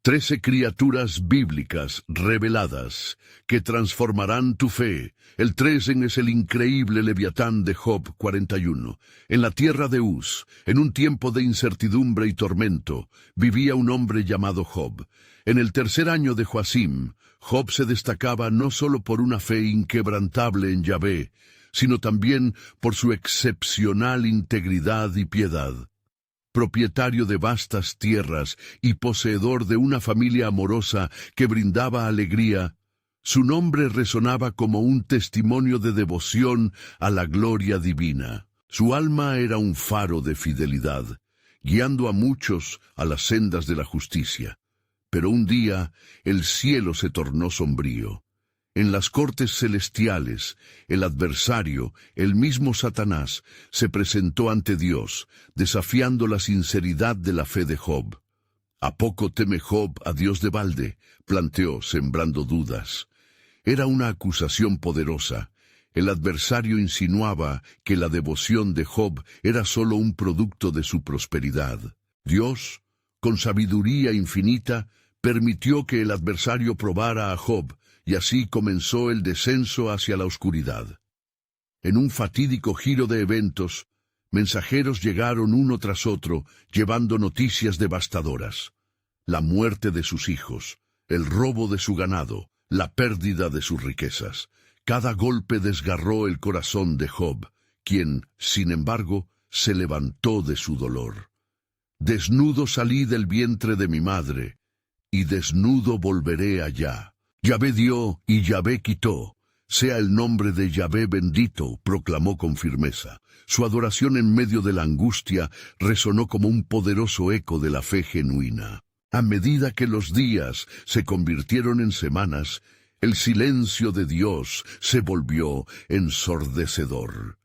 13 criaturas bíblicas reveladas que transformarán tu fe. El 13 es el increíble Leviatán de Job 41. En la tierra de Uz, en un tiempo de incertidumbre y tormento, vivía un hombre llamado Job. En el tercer año de Joacim, Job se destacaba no solo por una fe inquebrantable en Yahvé, sino también por su excepcional integridad y piedad. Propietario de vastas tierras y poseedor de una familia amorosa que brindaba alegría, su nombre resonaba como un testimonio de devoción a la gloria divina. Su alma era un faro de fidelidad, guiando a muchos a las sendas de la justicia. Pero un día el cielo se tornó sombrío. En las cortes celestiales, el adversario, el mismo Satanás, se presentó ante Dios, desafiando la sinceridad de la fe de Job. ¿A poco teme Job a Dios de balde?, planteó, sembrando dudas. Era una acusación poderosa. El adversario insinuaba que la devoción de Job era solo un producto de su prosperidad. Dios, con sabiduría infinita, permitió que el adversario probara a Job, y así comenzó el descenso hacia la oscuridad. En un fatídico giro de eventos, mensajeros llegaron uno tras otro, llevando noticias devastadoras. La muerte de sus hijos, el robo de su ganado, la pérdida de sus riquezas. Cada golpe desgarró el corazón de Job, quien, sin embargo, se levantó de su dolor. Desnudo salí del vientre de mi madre, y desnudo volveré allá. Yahvé dio y Yahvé quitó. Sea el nombre de Yahvé bendito, proclamó con firmeza. Su adoración en medio de la angustia resonó como un poderoso eco de la fe genuina. A medida que los días se convirtieron en semanas, el silencio de Dios se volvió ensordecedor.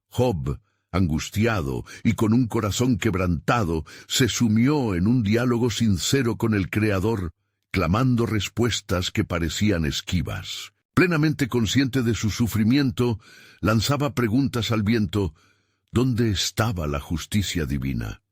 Job, angustiado y con un corazón quebrantado, se sumió en un diálogo sincero con el Creador, clamando respuestas que parecían esquivas. Plenamente consciente de su sufrimiento, lanzaba preguntas al viento: ¿dónde estaba la justicia divina?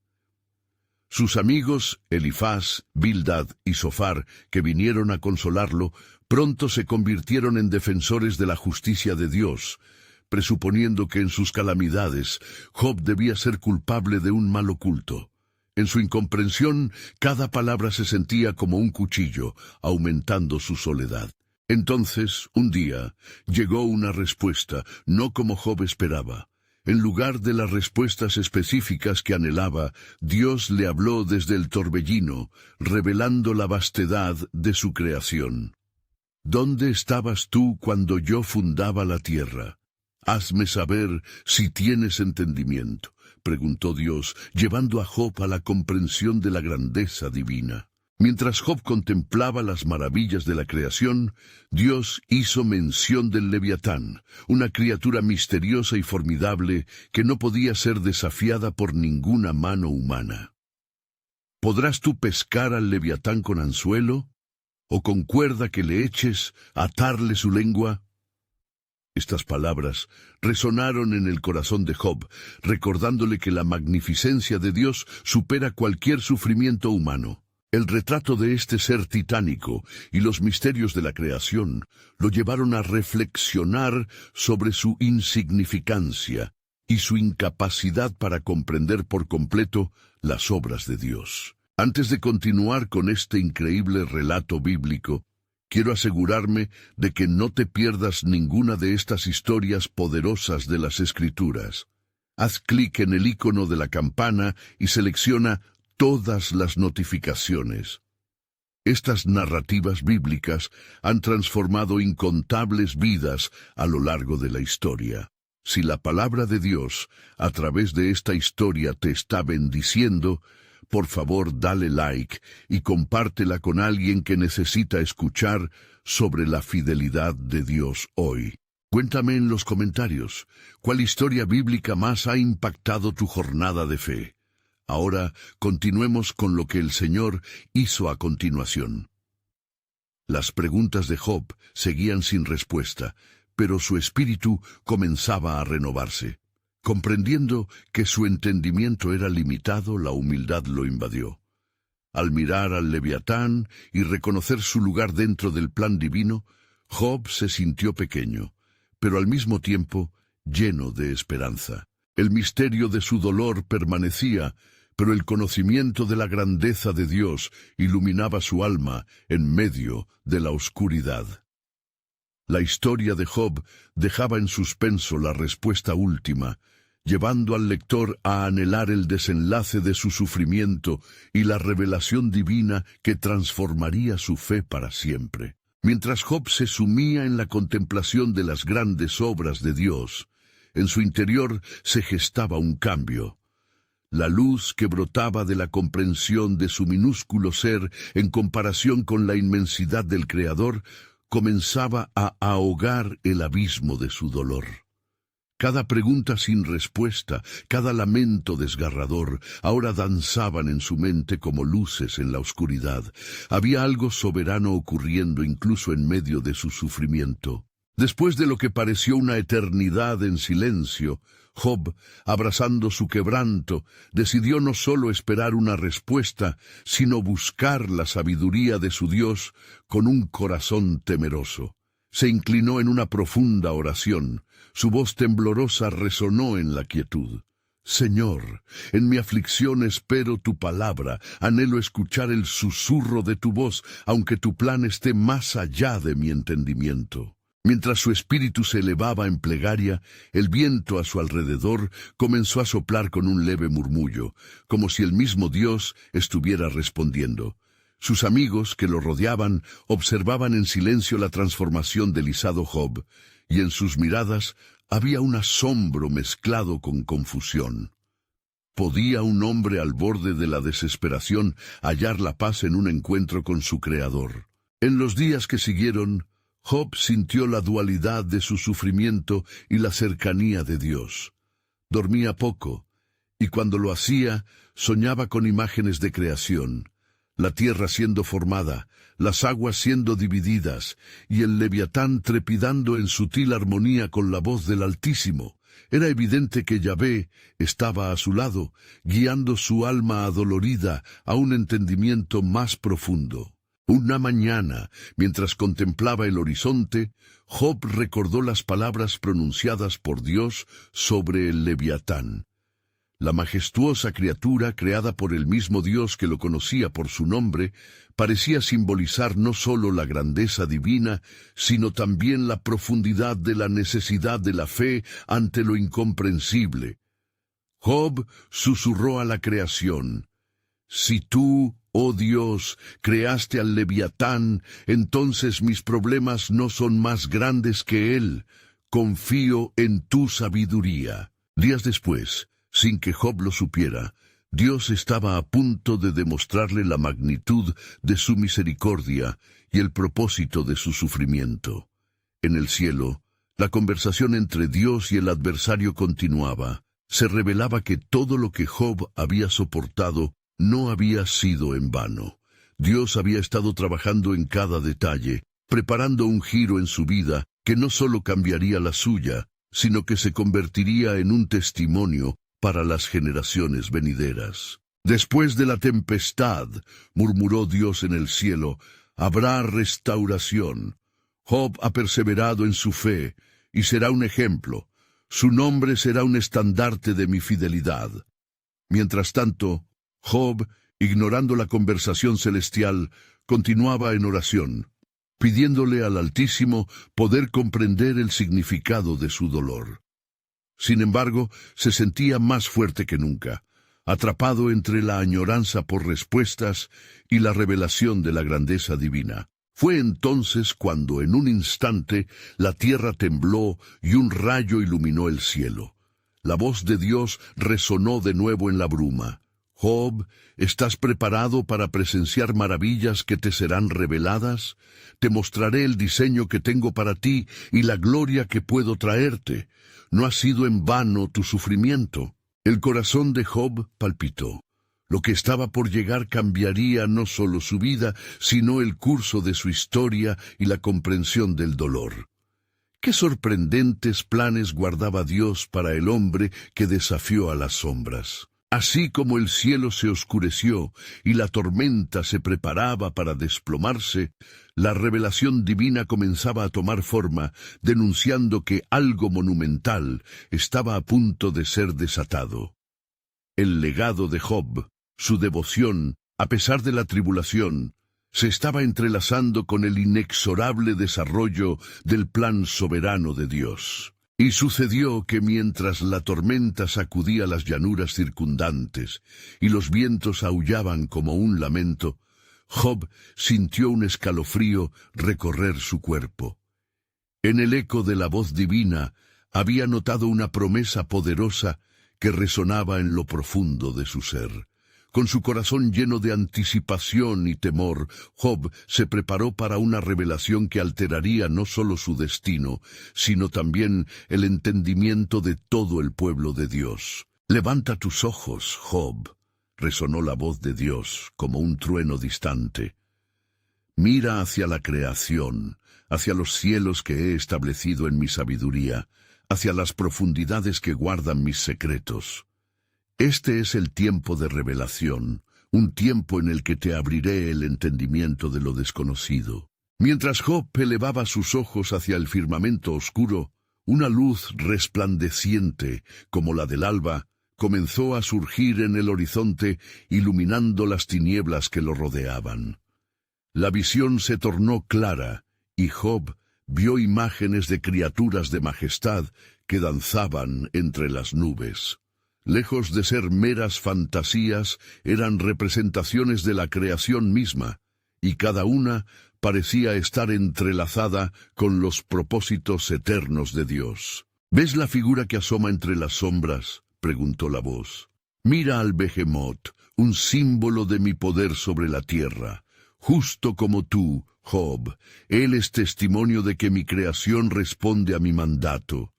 Sus amigos, Elifaz, Bildad y Sofar, que vinieron a consolarlo, pronto se convirtieron en defensores de la justicia de Dios, presuponiendo que en sus calamidades Job debía ser culpable de un mal oculto. En su incomprensión, cada palabra se sentía como un cuchillo, aumentando su soledad. Entonces, un día, llegó una respuesta, no como Job esperaba. En lugar de las respuestas específicas que anhelaba, Dios le habló desde el torbellino, revelando la vastedad de su creación. ¿Dónde estabas tú cuando yo fundaba la tierra? Hazme saber si tienes entendimiento, preguntó Dios, llevando a Job a la comprensión de la grandeza divina. Mientras Job contemplaba las maravillas de la creación, Dios hizo mención del Leviatán, una criatura misteriosa y formidable que no podía ser desafiada por ninguna mano humana. ¿Podrás tú pescar al Leviatán con anzuelo? ¿O con cuerda que le eches, atarle su lengua? Estas palabras resonaron en el corazón de Job, recordándole que la magnificencia de Dios supera cualquier sufrimiento humano. El retrato de este ser titánico y los misterios de la creación lo llevaron a reflexionar sobre su insignificancia y su incapacidad para comprender por completo las obras de Dios. Antes de continuar con este increíble relato bíblico, quiero asegurarme de que no te pierdas ninguna de estas historias poderosas de las Escrituras. Haz clic en el icono de la campana y selecciona todas las notificaciones. Estas narrativas bíblicas han transformado incontables vidas a lo largo de la historia. Si la palabra de Dios, a través de esta historia, te está bendiciendo, por favor dale like y compártela con alguien que necesita escuchar sobre la fidelidad de Dios hoy. Cuéntame en los comentarios, ¿cuál historia bíblica más ha impactado tu jornada de fe? Ahora continuemos con lo que el Señor hizo a continuación. Las preguntas de Job seguían sin respuesta, pero su espíritu comenzaba a renovarse. Comprendiendo que su entendimiento era limitado, la humildad lo invadió. Al mirar al Leviatán y reconocer su lugar dentro del plan divino, Job se sintió pequeño, pero al mismo tiempo lleno de esperanza. El misterio de su dolor permanecía, pero el conocimiento de la grandeza de Dios iluminaba su alma en medio de la oscuridad. La historia de Job dejaba en suspenso la respuesta última, llevando al lector a anhelar el desenlace de su sufrimiento y la revelación divina que transformaría su fe para siempre. Mientras Job se sumía en la contemplación de las grandes obras de Dios, en su interior se gestaba un cambio. La luz que brotaba de la comprensión de su minúsculo ser en comparación con la inmensidad del Creador comenzaba a ahogar el abismo de su dolor. Cada pregunta sin respuesta, cada lamento desgarrador, ahora danzaban en su mente como luces en la oscuridad. Había algo soberano ocurriendo incluso en medio de su sufrimiento. Después de lo que pareció una eternidad en silencio, Job, abrazando su quebranto, decidió no solo esperar una respuesta, sino buscar la sabiduría de su Dios con un corazón temeroso. Se inclinó en una profunda oración. Su voz temblorosa resonó en la quietud. Señor, en mi aflicción espero tu palabra, anhelo escuchar el susurro de tu voz, aunque tu plan esté más allá de mi entendimiento. Mientras su espíritu se elevaba en plegaria, el viento a su alrededor comenzó a soplar con un leve murmullo, como si el mismo Dios estuviera respondiendo. Sus amigos, que lo rodeaban, observaban en silencio la transformación del izado Job, y en sus miradas había un asombro mezclado con confusión. ¿Podía un hombre al borde de la desesperación hallar la paz en un encuentro con su Creador? En los días que siguieron, Job sintió la dualidad de su sufrimiento y la cercanía de Dios. Dormía poco, y cuando lo hacía, soñaba con imágenes de creación, la tierra siendo formada, las aguas siendo divididas, y el Leviatán trepidando en sutil armonía con la voz del Altísimo. Era evidente que Yahvé estaba a su lado, guiando su alma adolorida a un entendimiento más profundo. Una mañana, mientras contemplaba el horizonte, Job recordó las palabras pronunciadas por Dios sobre el Leviatán. La majestuosa criatura creada por el mismo Dios que lo conocía por su nombre, parecía simbolizar no solo la grandeza divina, sino también la profundidad de la necesidad de la fe ante lo incomprensible. Job susurró a la creación: «Si tú, oh Dios, creaste al Leviatán, entonces mis problemas no son más grandes que él. Confío en tu sabiduría». Días después, sin que Job lo supiera, Dios estaba a punto de demostrarle la magnitud de su misericordia y el propósito de su sufrimiento. En el cielo, la conversación entre Dios y el adversario continuaba. Se revelaba que todo lo que Job había soportado no había sido en vano. Dios había estado trabajando en cada detalle, preparando un giro en su vida que no solo cambiaría la suya, sino que se convertiría en un testimonio para las generaciones venideras. Después de la tempestad, murmuró Dios en el cielo, habrá restauración. Job ha perseverado en su fe, y será un ejemplo. Su nombre será un estandarte de mi fidelidad. Mientras tanto, Job, ignorando la conversación celestial, continuaba en oración, pidiéndole al Altísimo poder comprender el significado de su dolor. Sin embargo, se sentía más fuerte que nunca, atrapado entre la añoranza por respuestas y la revelación de la grandeza divina. Fue entonces cuando en un instante la tierra tembló y un rayo iluminó el cielo. La voz de Dios resonó de nuevo en la bruma. Job, ¿estás preparado para presenciar maravillas que te serán reveladas? Te mostraré el diseño que tengo para ti y la gloria que puedo traerte. No ha sido en vano tu sufrimiento. El corazón de Job palpitó. Lo que estaba por llegar cambiaría no solo su vida, sino el curso de su historia y la comprensión del dolor. Qué sorprendentes planes guardaba Dios para el hombre que desafió a las sombras. Así como el cielo se oscureció y la tormenta se preparaba para desplomarse, la revelación divina comenzaba a tomar forma, denunciando que algo monumental estaba a punto de ser desatado. El legado de Job, su devoción, a pesar de la tribulación, se estaba entrelazando con el inexorable desarrollo del plan soberano de Dios. Y sucedió que mientras la tormenta sacudía las llanuras circundantes y los vientos aullaban como un lamento, Job sintió un escalofrío recorrer su cuerpo. En el eco de la voz divina había notado una promesa poderosa que resonaba en lo profundo de su ser. Con su corazón lleno de anticipación y temor, Job se preparó para una revelación que alteraría no solo su destino, sino también el entendimiento de todo el pueblo de Dios. «Levanta tus ojos, Job», resonó la voz de Dios como un trueno distante. «Mira hacia la creación, hacia los cielos que he establecido en mi sabiduría, hacia las profundidades que guardan mis secretos. Este es el tiempo de revelación, un tiempo en el que te abriré el entendimiento de lo desconocido». Mientras Job elevaba sus ojos hacia el firmamento oscuro, una luz resplandeciente, como la del alba, comenzó a surgir en el horizonte, iluminando las tinieblas que lo rodeaban. La visión se tornó clara, y Job vio imágenes de criaturas de majestad que danzaban entre las nubes. Lejos de ser meras fantasías, eran representaciones de la creación misma, y cada una parecía estar entrelazada con los propósitos eternos de Dios. «¿Ves la figura que asoma entre las sombras?», preguntó la voz. «Mira al Behemoth, un símbolo de mi poder sobre la tierra. Justo como tú, Job, él es testimonio de que mi creación responde a mi mandato.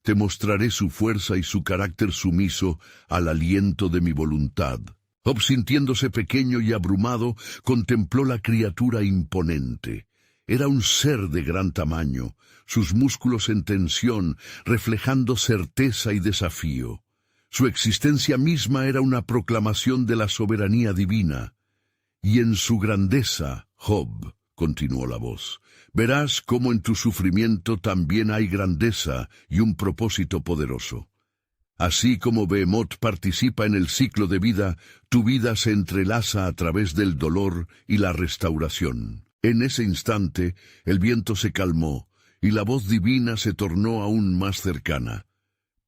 Te mostraré su fuerza y su carácter sumiso al aliento de mi voluntad». Job, sintiéndose pequeño y abrumado, contempló la criatura imponente. Era un ser de gran tamaño, sus músculos en tensión, reflejando certeza y desafío. Su existencia misma era una proclamación de la soberanía divina. «Y en su grandeza, Job», continuó la voz, «verás cómo en tu sufrimiento también hay grandeza y un propósito poderoso. Así como Behemoth participa en el ciclo de vida, tu vida se entrelaza a través del dolor y la restauración». En ese instante, el viento se calmó, y la voz divina se tornó aún más cercana.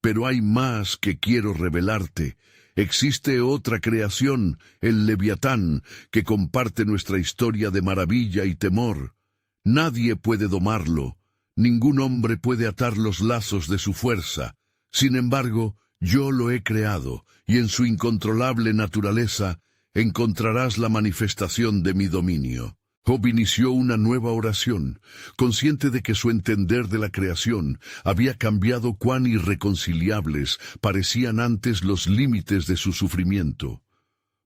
«Pero hay más que quiero revelarte. Existe otra creación, el Leviatán, que comparte nuestra historia de maravilla y temor. Nadie puede domarlo, ningún hombre puede atar los lazos de su fuerza. Sin embargo, yo lo he creado, y en su incontrolable naturaleza encontrarás la manifestación de mi dominio». Job inició una nueva oración, consciente de que su entender de la creación había cambiado cuán irreconciliables parecían antes los límites de su sufrimiento.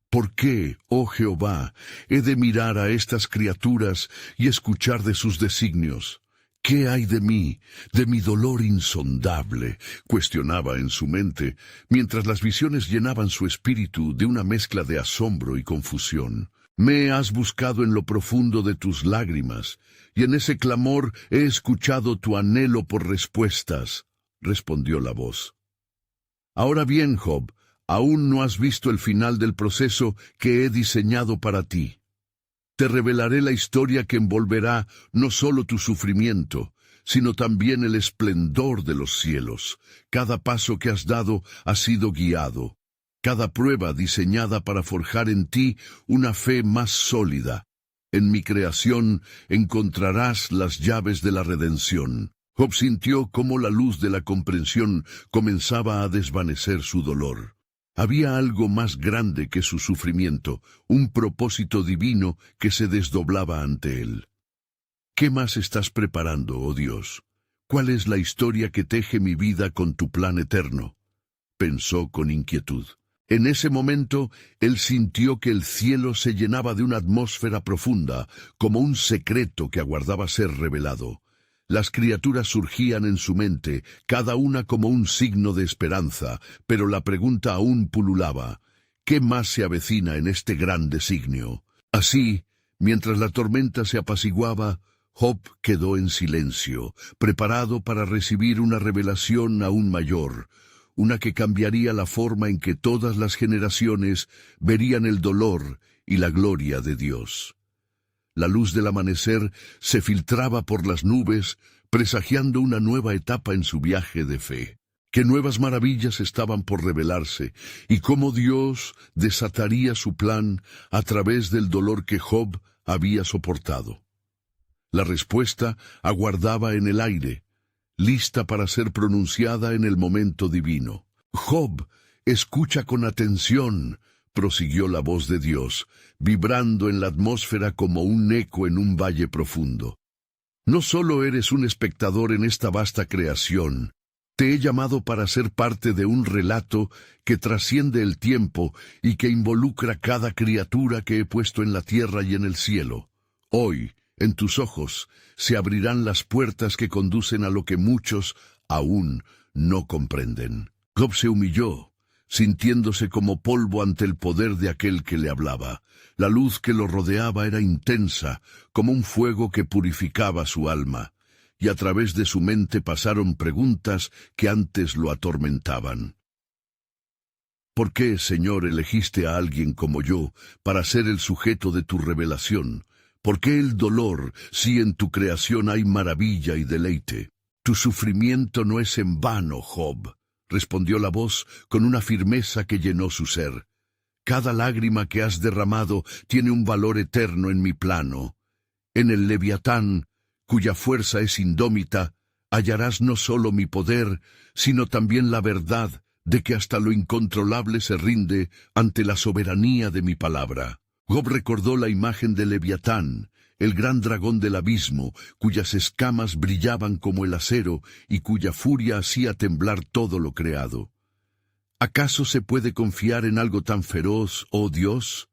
«¿Por qué, oh Jehová, he de mirar a estas criaturas y escuchar de sus designios? ¿Qué hay de mí, de mi dolor insondable?», cuestionaba en su mente, mientras las visiones llenaban su espíritu de una mezcla de asombro y confusión. «Me has buscado en lo profundo de tus lágrimas, y en ese clamor he escuchado tu anhelo por respuestas», respondió la voz. «Ahora bien, Job, aún no has visto el final del proceso que he diseñado para ti. Te revelaré la historia que envolverá no solo tu sufrimiento, sino también el esplendor de los cielos. Cada paso que has dado ha sido guiado, cada prueba diseñada para forjar en ti una fe más sólida. En mi creación encontrarás las llaves de la redención». Job sintió cómo la luz de la comprensión comenzaba a desvanecer su dolor. Había algo más grande que su sufrimiento, un propósito divino que se desdoblaba ante él. «¿Qué más estás preparando, oh Dios? ¿Cuál es la historia que teje mi vida con tu plan eterno?», pensó con inquietud. En ese momento, él sintió que el cielo se llenaba de una atmósfera profunda, como un secreto que aguardaba ser revelado. Las criaturas surgían en su mente, cada una como un signo de esperanza, pero la pregunta aún pululaba: ¿qué más se avecina en este gran designio? Así, mientras la tormenta se apaciguaba, Job quedó en silencio, preparado para recibir una revelación aún mayor, una que cambiaría la forma en que todas las generaciones verían el dolor y la gloria de Dios. La luz del amanecer se filtraba por las nubes, presagiando una nueva etapa en su viaje de fe. Qué nuevas maravillas estaban por revelarse, y cómo Dios desataría su plan a través del dolor que Job había soportado. La respuesta aguardaba en el aire, lista para ser pronunciada en el momento divino. Job, escucha con atención, prosiguió la voz de Dios, vibrando en la atmósfera como un eco en un valle profundo. No solo eres un espectador en esta vasta creación, te he llamado para ser parte de un relato que trasciende el tiempo y que involucra cada criatura que he puesto en la tierra y en el cielo. Hoy, en tus ojos, se abrirán las puertas que conducen a lo que muchos aún no comprenden. Job se humilló, sintiéndose como polvo ante el poder de aquel que le hablaba. La luz que lo rodeaba era intensa, como un fuego que purificaba su alma, y a través de su mente pasaron preguntas que antes lo atormentaban. ¿Por qué, Señor, elegiste a alguien como yo para ser el sujeto de tu revelación? ¿Por qué el dolor, si en tu creación hay maravilla y deleite? Tu sufrimiento no es en vano, Job, respondió la voz con una firmeza que llenó su ser. Cada lágrima que has derramado tiene un valor eterno en mi plano. En el Leviatán, cuya fuerza es indómita, hallarás no solo mi poder, sino también la verdad de que hasta lo incontrolable se rinde ante la soberanía de mi palabra. Job recordó la imagen de Leviatán, el gran dragón del abismo, cuyas escamas brillaban como el acero y cuya furia hacía temblar todo lo creado. ¿Acaso se puede confiar en algo tan feroz, oh Dios?,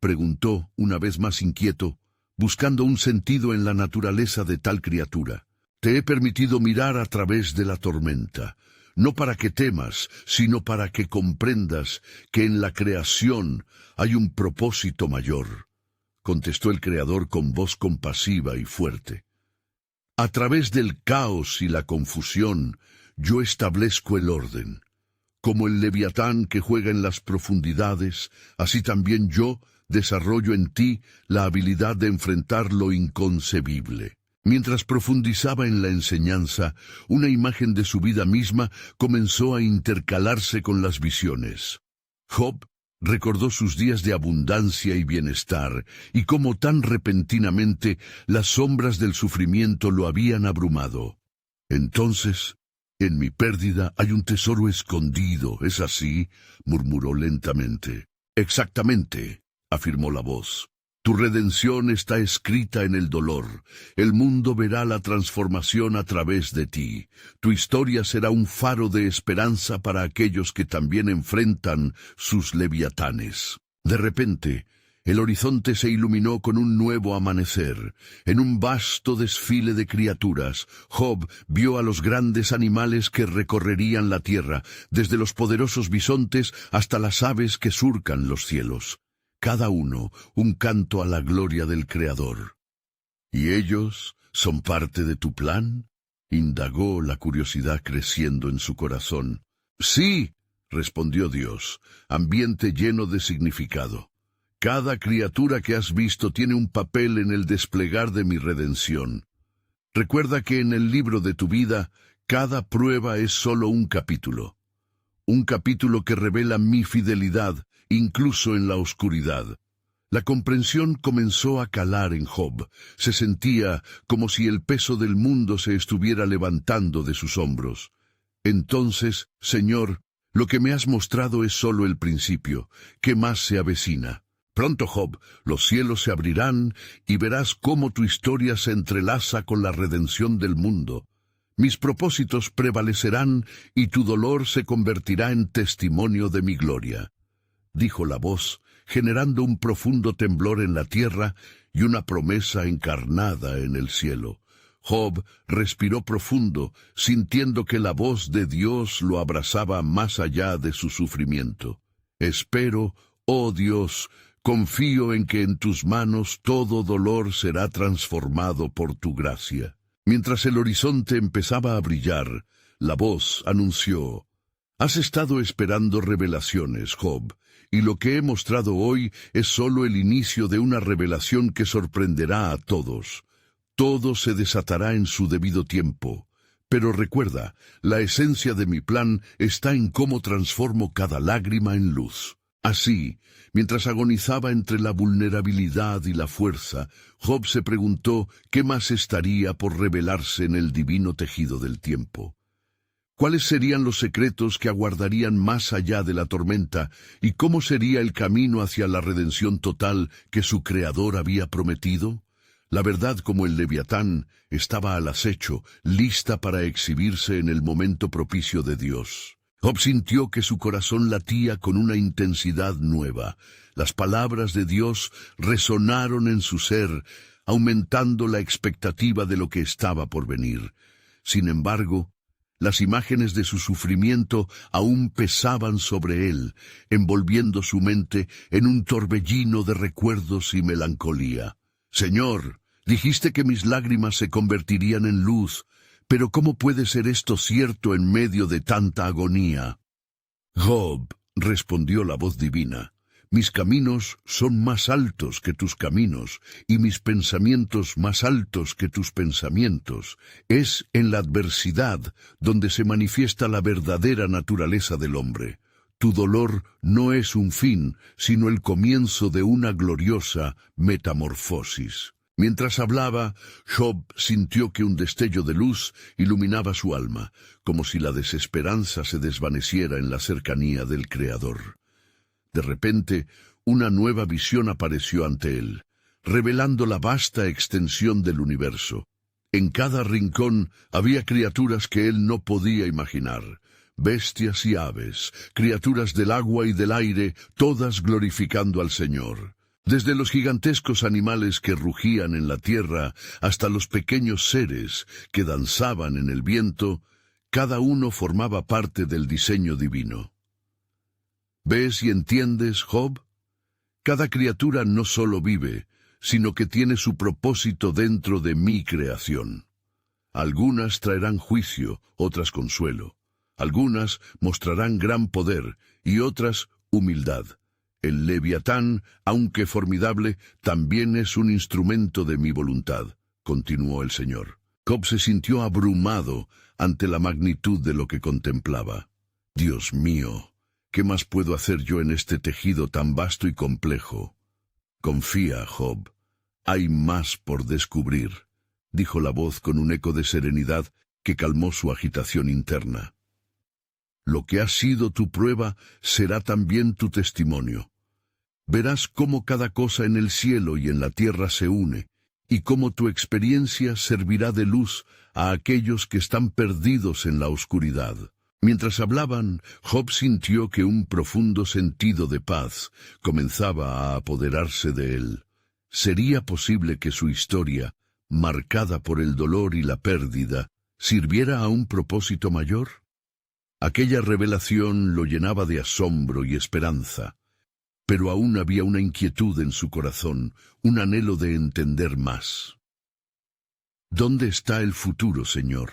preguntó, una vez más inquieto, buscando un sentido en la naturaleza de tal criatura. Te he permitido mirar a través de la tormenta, no para que temas, sino para que comprendas que en la creación hay un propósito mayor, contestó el Creador con voz compasiva y fuerte. A través del caos y la confusión, yo establezco el orden. Como el Leviatán que juega en las profundidades, así también yo desarrollo en ti la habilidad de enfrentar lo inconcebible. Mientras profundizaba en la enseñanza, una imagen de su vida misma comenzó a intercalarse con las visiones. Job recordó sus días de abundancia y bienestar, y cómo tan repentinamente las sombras del sufrimiento lo habían abrumado. Entonces, en mi pérdida hay un tesoro escondido, ¿es así?, murmuró lentamente. Exactamente, afirmó la voz. Tu redención está escrita en el dolor. El mundo verá la transformación a través de ti. Tu historia será un faro de esperanza para aquellos que también enfrentan sus leviatanes. De repente, el horizonte se iluminó con un nuevo amanecer. En un vasto desfile de criaturas, Job vio a los grandes animales que recorrerían la tierra, desde los poderosos bisontes hasta las aves que surcan los cielos. Cada uno un canto a la gloria del Creador. ¿Y ellos son parte de tu plan?, indagó la curiosidad creciendo en su corazón. Sí, respondió Dios, ambiente lleno de significado. Cada criatura que has visto tiene un papel en el desplegar de mi redención. Recuerda que en el libro de tu vida, cada prueba es solo un capítulo que revela mi fidelidad, incluso en la oscuridad. La comprensión comenzó a calar en Job. Se sentía como si el peso del mundo se estuviera levantando de sus hombros. Entonces, Señor, lo que me has mostrado es solo el principio. ¿Qué más se avecina? Pronto, Job, los cielos se abrirán y verás cómo tu historia se entrelaza con la redención del mundo. Mis propósitos prevalecerán y tu dolor se convertirá en testimonio de mi gloria, dijo la voz, generando un profundo temblor en la tierra y una promesa encarnada en el cielo. Job respiró profundo, sintiendo que la voz de Dios lo abrazaba más allá de su sufrimiento. Espero, oh Dios, confío en que en tus manos todo dolor será transformado por tu gracia. Mientras el horizonte empezaba a brillar, la voz anunció: Has estado esperando revelaciones, Job, y lo que he mostrado hoy es solo el inicio de una revelación que sorprenderá a todos. Todo se desatará en su debido tiempo. Pero recuerda, la esencia de mi plan está en cómo transformo cada lágrima en luz. Así, mientras agonizaba entre la vulnerabilidad y la fuerza, Job se preguntó qué más estaría por revelarse en el divino tejido del tiempo. ¿Cuáles serían los secretos que aguardarían más allá de la tormenta y cómo sería el camino hacia la redención total que su Creador había prometido? La verdad, como el Leviatán, estaba al acecho, lista para exhibirse en el momento propicio de Dios. Job sintió que su corazón latía con una intensidad nueva. Las palabras de Dios resonaron en su ser, aumentando la expectativa de lo que estaba por venir. Sin embargo, las imágenes de su sufrimiento aún pesaban sobre él, envolviendo su mente en un torbellino de recuerdos y melancolía. Señor, dijiste que mis lágrimas se convertirían en luz, pero ¿cómo puede ser esto cierto en medio de tanta agonía? Job, respondió la voz divina, mis caminos son más altos que tus caminos, y mis pensamientos más altos que tus pensamientos. Es en la adversidad donde se manifiesta la verdadera naturaleza del hombre. Tu dolor no es un fin, sino el comienzo de una gloriosa metamorfosis. Mientras hablaba, Job sintió que un destello de luz iluminaba su alma, como si la desesperanza se desvaneciera en la cercanía del Creador. De repente, una nueva visión apareció ante él, revelando la vasta extensión del universo. En cada rincón había criaturas que él no podía imaginar. Bestias y aves, criaturas del agua y del aire, todas glorificando al Señor. Desde los gigantescos animales que rugían en la tierra hasta los pequeños seres que danzaban en el viento, cada uno formaba parte del diseño divino. ¿Ves y entiendes, Job? Cada criatura no solo vive, sino que tiene su propósito dentro de mi creación. Algunas traerán juicio, otras consuelo. Algunas mostrarán gran poder y otras humildad. El Leviatán, aunque formidable, también es un instrumento de mi voluntad, continuó el Señor. Job se sintió abrumado ante la magnitud de lo que contemplaba. Dios mío, ¿qué más puedo hacer yo en este tejido tan vasto y complejo? Confía, Job, hay más por descubrir, dijo la voz con un eco de serenidad que calmó su agitación interna. Lo que ha sido tu prueba será también tu testimonio. Verás cómo cada cosa en el cielo y en la tierra se une, y cómo tu experiencia servirá de luz a aquellos que están perdidos en la oscuridad. Mientras hablaban, Job sintió que un profundo sentido de paz comenzaba a apoderarse de él. ¿Sería posible que su historia, marcada por el dolor y la pérdida, sirviera a un propósito mayor? Aquella revelación lo llenaba de asombro y esperanza, pero aún había una inquietud en su corazón, un anhelo de entender más. ¿Dónde está el futuro, Señor?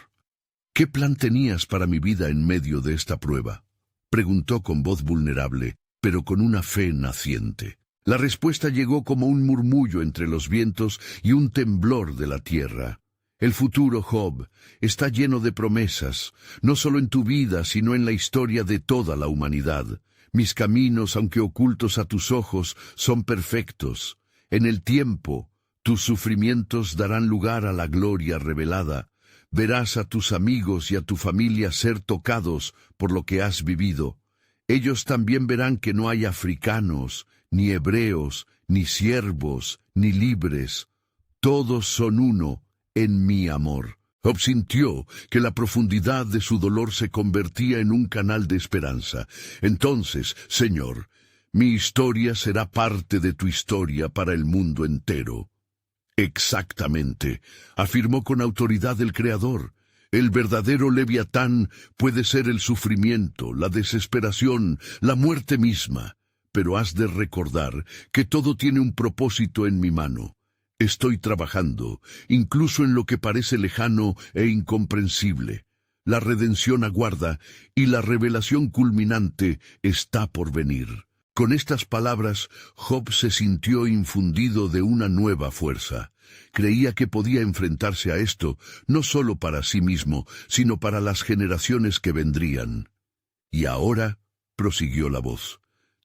¿Qué plan tenías para mi vida en medio de esta prueba? Preguntó con voz vulnerable, pero con una fe naciente. La respuesta llegó como un murmullo entre los vientos y un temblor de la tierra. El futuro, Job, está lleno de promesas, no solo en tu vida, sino en la historia de toda la humanidad. Mis caminos, aunque ocultos a tus ojos, son perfectos. En el tiempo, tus sufrimientos darán lugar a la gloria revelada. Verás a tus amigos y a tu familia ser tocados por lo que has vivido. Ellos también verán que no hay africanos, ni hebreos, ni siervos, ni libres. Todos son uno en mi amor. Job sintió que la profundidad de su dolor se convertía en un canal de esperanza. Entonces, Señor, mi historia será parte de tu historia para el mundo entero. Exactamente, afirmó con autoridad el Creador. El verdadero Leviatán puede ser el sufrimiento, la desesperación, la muerte misma. Pero has de recordar que todo tiene un propósito en mi mano. Estoy trabajando, incluso en lo que parece lejano e incomprensible. La redención aguarda y la revelación culminante está por venir. Con estas palabras, Job se sintió infundido de una nueva fuerza. Creía que podía enfrentarse a esto, no solo para sí mismo, sino para las generaciones que vendrían. Y ahora, prosiguió la voz,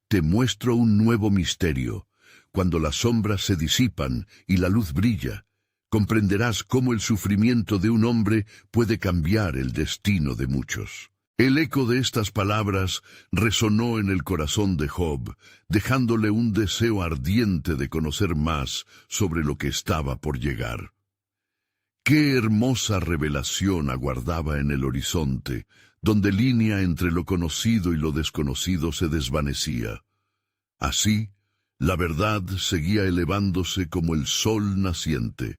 te muestro un nuevo misterio. Cuando las sombras se disipan y la luz brilla, comprenderás cómo el sufrimiento de un hombre puede cambiar el destino de muchos. El eco de estas palabras resonó en el corazón de Job, dejándole un deseo ardiente de conocer más sobre lo que estaba por llegar. Qué hermosa revelación aguardaba en el horizonte, donde línea entre lo conocido y lo desconocido se desvanecía. Así, la verdad seguía elevándose como el sol naciente,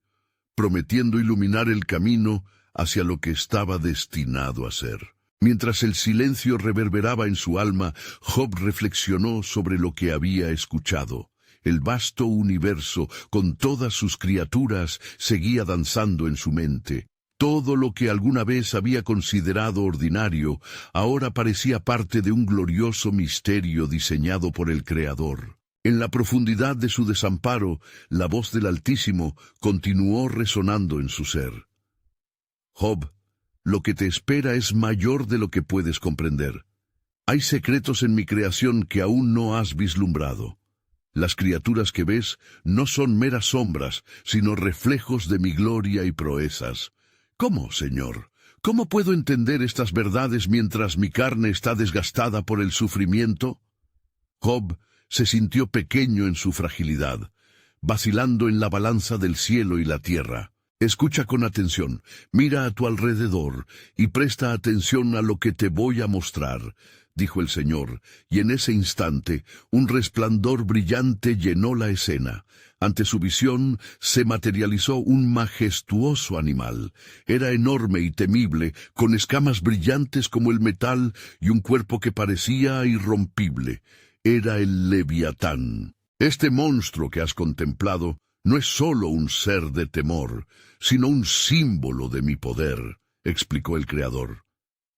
prometiendo iluminar el camino hacia lo que estaba destinado a ser. Mientras el silencio reverberaba en su alma, Job reflexionó sobre lo que había escuchado. El vasto universo, con todas sus criaturas, seguía danzando en su mente. Todo lo que alguna vez había considerado ordinario, ahora parecía parte de un glorioso misterio diseñado por el Creador. En la profundidad de su desamparo, la voz del Altísimo continuó resonando en su ser. Job, lo que te espera es mayor de lo que puedes comprender. Hay secretos en mi creación que aún no has vislumbrado. Las criaturas que ves no son meras sombras, sino reflejos de mi gloria y proezas. ¿Cómo, Señor? ¿Cómo puedo entender estas verdades mientras mi carne está desgastada por el sufrimiento? Job se sintió pequeño en su fragilidad, vacilando en la balanza del cielo y la tierra. Escucha con atención, mira a tu alrededor y presta atención a lo que te voy a mostrar, dijo el Señor, y en ese instante un resplandor brillante llenó la escena. Ante su visión se materializó un majestuoso animal. Era enorme y temible, con escamas brillantes como el metal y un cuerpo que parecía irrompible. Era el Leviatán. Este monstruo que has contemplado no es solo un ser de temor, sino un símbolo de mi poder, explicó el Creador.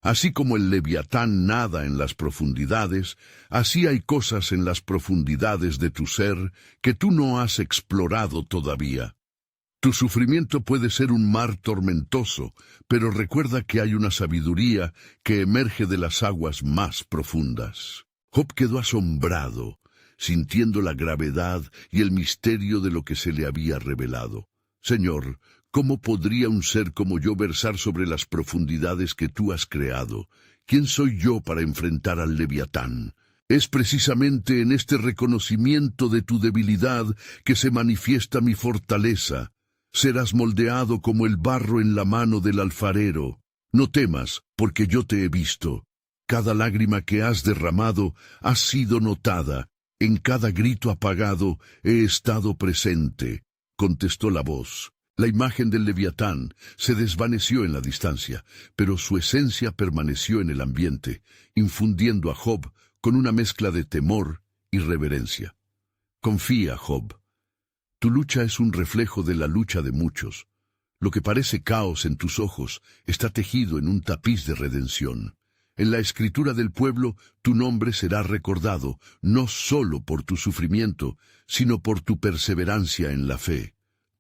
Así como el Leviatán nada en las profundidades, así hay cosas en las profundidades de tu ser que tú no has explorado todavía. Tu sufrimiento puede ser un mar tormentoso, pero recuerda que hay una sabiduría que emerge de las aguas más profundas. Job quedó asombrado, sintiendo la gravedad y el misterio de lo que se le había revelado. Señor, ¿cómo podría un ser como yo versar sobre las profundidades que tú has creado? ¿Quién soy yo para enfrentar al Leviatán? Es precisamente en este reconocimiento de tu debilidad que se manifiesta mi fortaleza. Serás moldeado como el barro en la mano del alfarero. No temas, porque yo te he visto. Cada lágrima que has derramado ha sido notada. En cada grito apagado he estado presente, contestó la voz. La imagen del Leviatán se desvaneció en la distancia, pero su esencia permaneció en el ambiente, infundiendo a Job con una mezcla de temor y reverencia. Confía, Job. Tu lucha es un reflejo de la lucha de muchos. Lo que parece caos en tus ojos está tejido en un tapiz de redención. En la escritura del pueblo, tu nombre será recordado, no solo por tu sufrimiento, sino por tu perseverancia en la fe.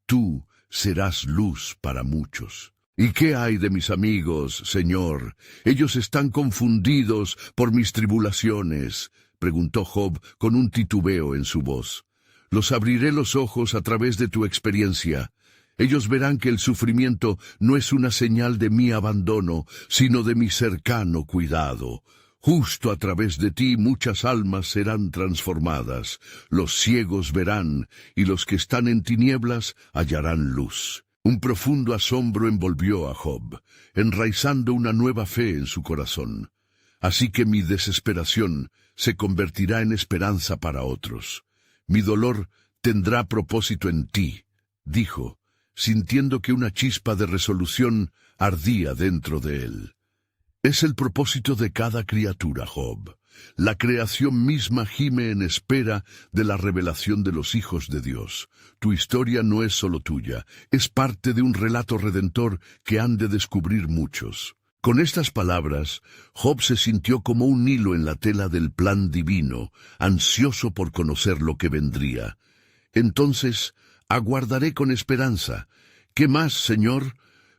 Tú serás luz para muchos. ¿Y qué hay de mis amigos, Señor? Ellos están confundidos por mis tribulaciones, preguntó Job con un titubeo en su voz. Los abriré los ojos a través de tu experiencia. Ellos verán que el sufrimiento no es una señal de mi abandono, sino de mi cercano cuidado. Justo a través de ti muchas almas serán transformadas. Los ciegos verán, y los que están en tinieblas hallarán luz. Un profundo asombro envolvió a Job, enraizando una nueva fe en su corazón. Así que mi desesperación se convertirá en esperanza para otros. Mi dolor tendrá propósito en ti. dijo, sintiendo que una chispa de resolución ardía dentro de él. Es el propósito de cada criatura, Job. La creación misma gime en espera de la revelación de los hijos de Dios. Tu historia no es solo tuya, es parte de un relato redentor que han de descubrir muchos. Con estas palabras, Job se sintió como un hilo en la tela del plan divino, ansioso por conocer lo que vendría. Entonces, aguardaré con esperanza. ¿Qué más, Señor?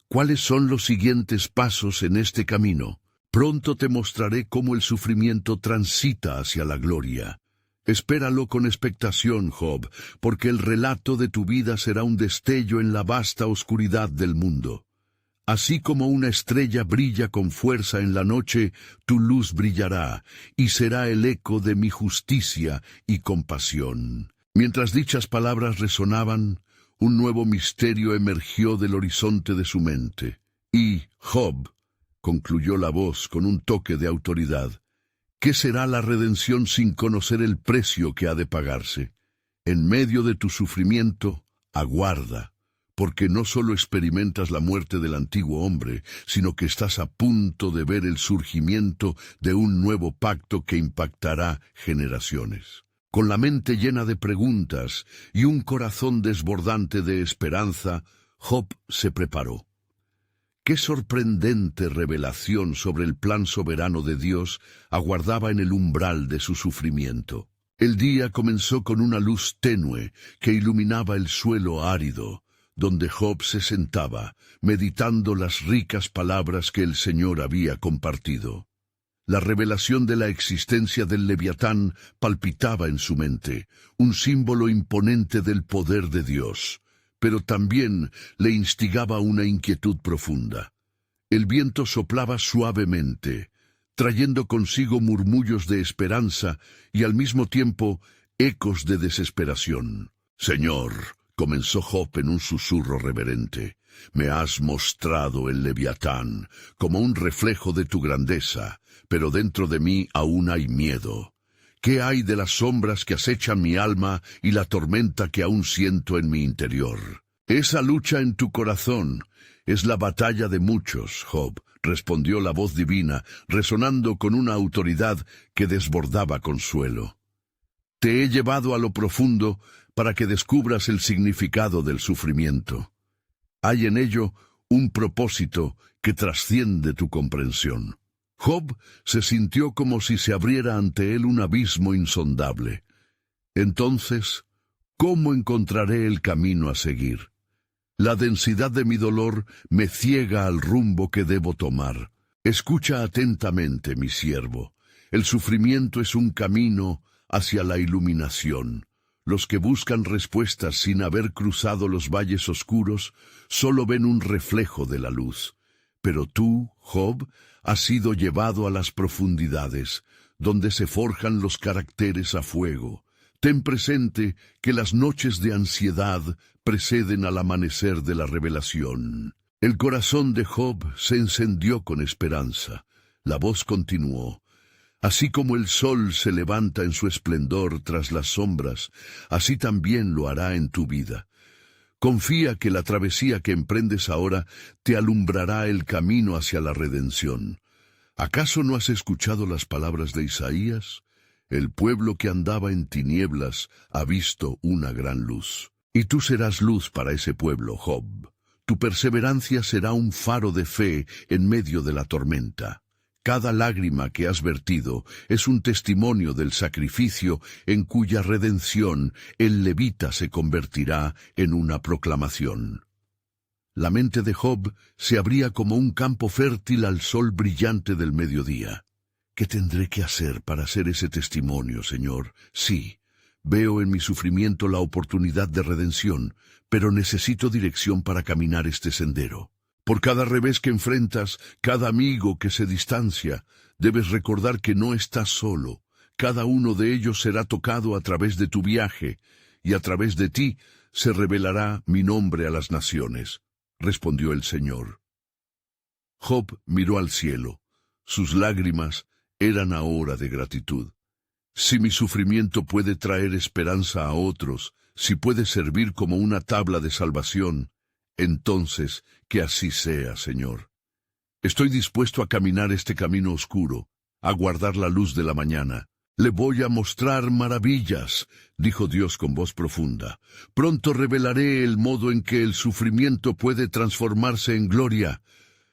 ¿Cuáles son los siguientes pasos en este camino? Pronto te mostraré cómo el sufrimiento transita hacia la gloria. Espéralo con expectación, Job, porque el relato de tu vida será un destello en la vasta oscuridad del mundo. Así como una estrella brilla con fuerza en la noche, tu luz brillará, y será el eco de mi justicia y compasión. Mientras dichas palabras resonaban, un nuevo misterio emergió del horizonte de su mente. Y, Job, concluyó la voz con un toque de autoridad, ¿qué será la redención sin conocer el precio que ha de pagarse? En medio de tu sufrimiento, aguarda, porque no solo experimentas la muerte del antiguo hombre, sino que estás a punto de ver el surgimiento de un nuevo pacto que impactará generaciones. Con la mente llena de preguntas y un corazón desbordante de esperanza, Job se preparó. Qué sorprendente revelación sobre el plan soberano de Dios aguardaba en el umbral de su sufrimiento. El día comenzó con una luz tenue que iluminaba el suelo árido, donde Job se sentaba, meditando las ricas palabras que el Señor había compartido. La revelación de la existencia del Leviatán palpitaba en su mente, un símbolo imponente del poder de Dios, pero también le instigaba una inquietud profunda. El viento soplaba suavemente, trayendo consigo murmullos de esperanza y al mismo tiempo ecos de desesperación. «Señor», comenzó Job en un susurro reverente, «me has mostrado el Leviatán como un reflejo de tu grandeza, pero dentro de mí aún hay miedo. ¿Qué hay de las sombras que acechan mi alma y la tormenta que aún siento en mi interior?» «Esa lucha en tu corazón es la batalla de muchos, Job», respondió la voz divina, resonando con una autoridad que desbordaba consuelo. «Te he llevado a lo profundo para que descubras el significado del sufrimiento. Hay en ello un propósito que trasciende tu comprensión». Job se sintió como si se abriera ante él un abismo insondable. Entonces, ¿cómo encontraré el camino a seguir? La densidad de mi dolor me ciega al rumbo que debo tomar. Escucha atentamente, mi siervo. El sufrimiento es un camino hacia la iluminación. Los que buscan respuestas sin haber cruzado los valles oscuros solo ven un reflejo de la luz. Pero tú, Job, has sido llevado a las profundidades, donde se forjan los caracteres a fuego. Ten presente que las noches de ansiedad preceden al amanecer de la revelación. El corazón de Job se encendió con esperanza. La voz continuó. Así como el sol se levanta en su esplendor tras las sombras, así también lo hará en tu vida. Confía que la travesía que emprendes ahora te alumbrará el camino hacia la redención. ¿Acaso no has escuchado las palabras de Isaías? El pueblo que andaba en tinieblas ha visto una gran luz. Y tú serás luz para ese pueblo, Job. Tu perseverancia será un faro de fe en medio de la tormenta. Cada lágrima que has vertido es un testimonio del sacrificio en cuya redención el levita se convertirá en una proclamación. La mente de Job se abría como un campo fértil al sol brillante del mediodía. ¿Qué tendré que hacer para hacer ese testimonio, Señor? Sí, veo en mi sufrimiento la oportunidad de redención, pero necesito dirección para caminar este sendero. Por cada revés que enfrentas, cada amigo que se distancia, debes recordar que no estás solo. Cada uno de ellos será tocado a través de tu viaje, y a través de ti se revelará mi nombre a las naciones, respondió el Señor. Job miró al cielo. Sus lágrimas eran ahora de gratitud. Si mi sufrimiento puede traer esperanza a otros, si puede servir como una tabla de salvación, entonces que así sea, Señor. Estoy dispuesto a caminar este camino oscuro, a guardar la luz de la mañana. Le voy a mostrar maravillas, dijo Dios con voz profunda. Pronto revelaré el modo en que el sufrimiento puede transformarse en gloria.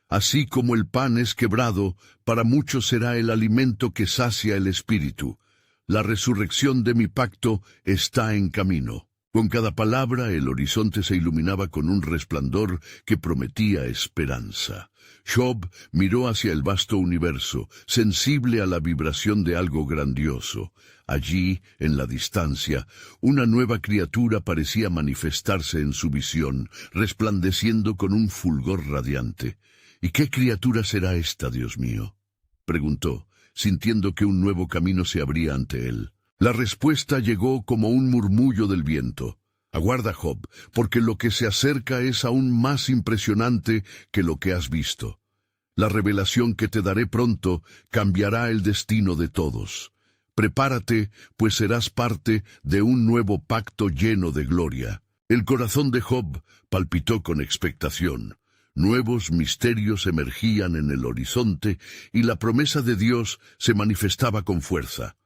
Así como el pan es quebrado, para muchos será el alimento que sacia el espíritu. La resurrección de mi pacto está en camino. Con cada palabra el horizonte se iluminaba con un resplandor que prometía esperanza. Job miró hacia el vasto universo, sensible a la vibración de algo grandioso. Allí, en la distancia, una nueva criatura parecía manifestarse en su visión, resplandeciendo con un fulgor radiante. «¿Y qué criatura será esta, Dios mío?», preguntó, sintiendo que un nuevo camino se abría ante él. La respuesta llegó como un murmullo del viento. «Aguarda, Job, porque lo que se acerca es aún más impresionante que lo que has visto. La revelación que te daré pronto cambiará el destino de todos. Prepárate, pues serás parte de un nuevo pacto lleno de gloria». El corazón de Job palpitó con expectación. Nuevos misterios emergían en el horizonte y la promesa de Dios se manifestaba con fuerza.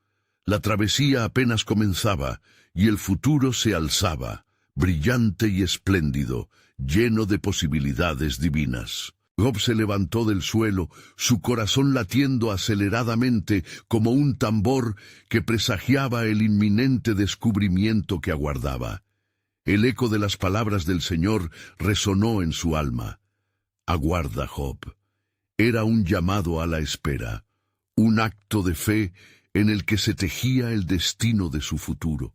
La travesía apenas comenzaba y el futuro se alzaba, brillante y espléndido, lleno de posibilidades divinas. Job se levantó del suelo, su corazón latiendo aceleradamente como un tambor que presagiaba el inminente descubrimiento que aguardaba. El eco de las palabras del Señor resonó en su alma. «Aguarda, Job». Era un llamado a la espera, un acto de fe en el que se tejía el destino de su futuro.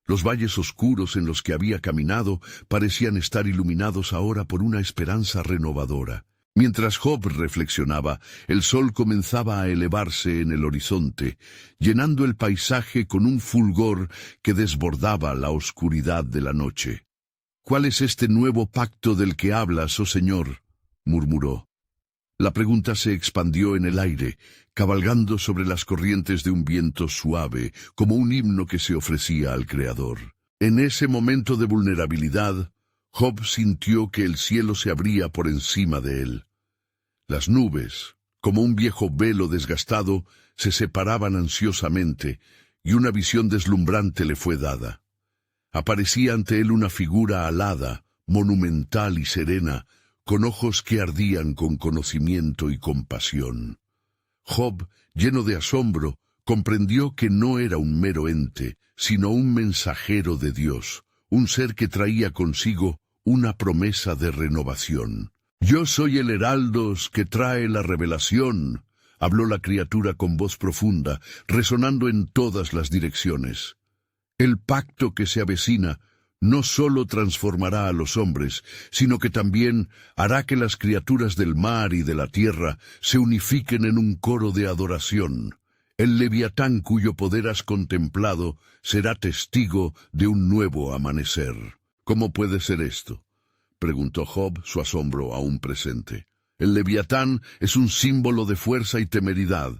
Los valles oscuros en los que había caminado parecían estar iluminados ahora por una esperanza renovadora. Mientras Job reflexionaba, el sol comenzaba a elevarse en el horizonte, llenando el paisaje con un fulgor que desbordaba la oscuridad de la noche. «¿Cuál es este nuevo pacto del que hablas, oh Señor?», murmuró. La pregunta se expandió en el aire, cabalgando sobre las corrientes de un viento suave, como un himno que se ofrecía al Creador. En ese momento de vulnerabilidad, Job sintió que el cielo se abría por encima de él. Las nubes, como un viejo velo desgastado, se separaban ansiosamente, y una visión deslumbrante le fue dada. Aparecía ante él una figura alada, monumental y serena, con ojos que ardían con conocimiento y compasión. Job, lleno de asombro, comprendió que no era un mero ente, sino un mensajero de Dios, un ser que traía consigo una promesa de renovación. «Yo soy el heraldos que trae la revelación», habló la criatura con voz profunda, resonando en todas las direcciones. «El pacto que se avecina no solo transformará a los hombres, sino que también hará que las criaturas del mar y de la tierra se unifiquen en un coro de adoración. El leviatán cuyo poder has contemplado será testigo de un nuevo amanecer». «¿Cómo puede ser esto?», preguntó Job, su asombro aún presente. «El leviatán es un símbolo de fuerza y temeridad.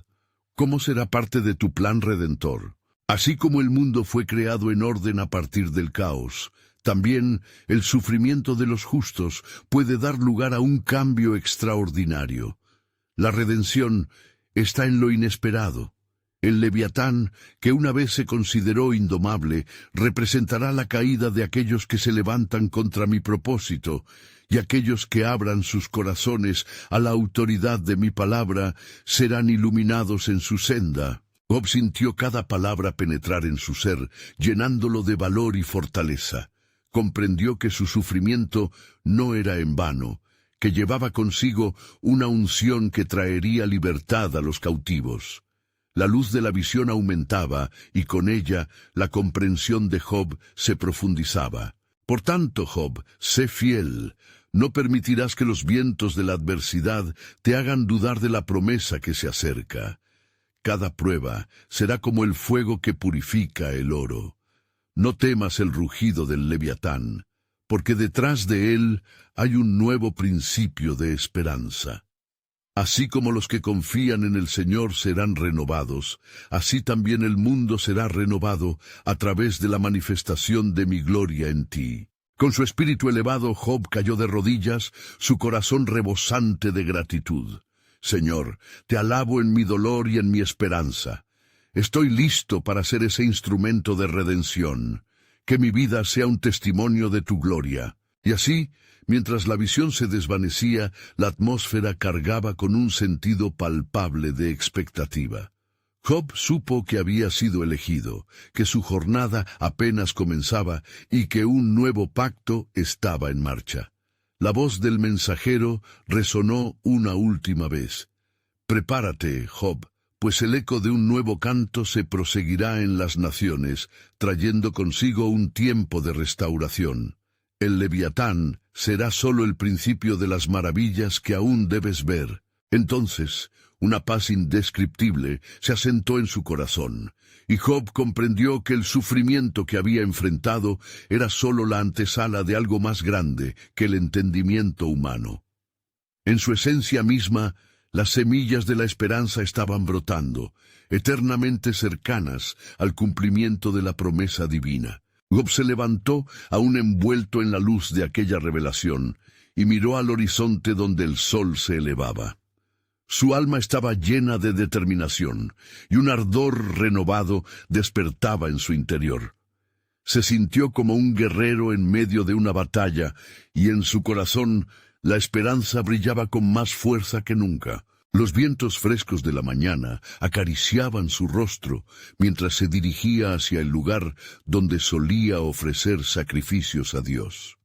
¿Cómo será parte de tu plan redentor? Así como el mundo fue creado en orden a partir del caos, también el sufrimiento de los justos puede dar lugar a un cambio extraordinario. La redención está en lo inesperado. El leviatán, que una vez se consideró indomable, representará la caída de aquellos que se levantan contra mi propósito, y aquellos que abran sus corazones a la autoridad de mi palabra serán iluminados en su senda». Job sintió cada palabra penetrar en su ser, llenándolo de valor y fortaleza. Comprendió que su sufrimiento no era en vano, que llevaba consigo una unción que traería libertad a los cautivos. La luz de la visión aumentaba, y con ella la comprensión de Job se profundizaba. «Por tanto, Job, sé fiel. No permitirás que los vientos de la adversidad te hagan dudar de la promesa que se acerca. Cada prueba será como el fuego que purifica el oro. No temas el rugido del leviatán, porque detrás de él hay un nuevo principio de esperanza». Así como los que confían en el Señor serán renovados, así también el mundo será renovado a través de la manifestación de mi gloria en ti. Con su espíritu elevado, Job cayó de rodillas, su corazón rebosante de gratitud. Señor, te alabo en mi dolor y en mi esperanza. Estoy listo para ser ese instrumento de redención. Que mi vida sea un testimonio de tu gloria. Y así, mientras la visión se desvanecía, la atmósfera cargaba con un sentido palpable de expectativa. Job supo que había sido elegido, que su jornada apenas comenzaba y que un nuevo pacto estaba en marcha. La voz del mensajero resonó una última vez. Prepárate, Job, pues el eco de un nuevo canto se proseguirá en las naciones, trayendo consigo un tiempo de restauración. El Leviatán será solo el principio de las maravillas que aún debes ver. Entonces, una paz indescriptible se asentó en su corazón, y Job comprendió que el sufrimiento que había enfrentado era solo la antesala de algo más grande que el entendimiento humano. En su esencia misma, las semillas de la esperanza estaban brotando, eternamente cercanas al cumplimiento de la promesa divina. Job se levantó, aún envuelto en la luz de aquella revelación, y miró al horizonte donde el sol se elevaba. Su alma estaba llena de determinación, y un ardor renovado despertaba en su interior. Se sintió como un guerrero en medio de una batalla, y en su corazón la esperanza brillaba con más fuerza que nunca. Los vientos frescos de la mañana acariciaban su rostro mientras se dirigía hacia el lugar donde solía ofrecer sacrificios a Dios.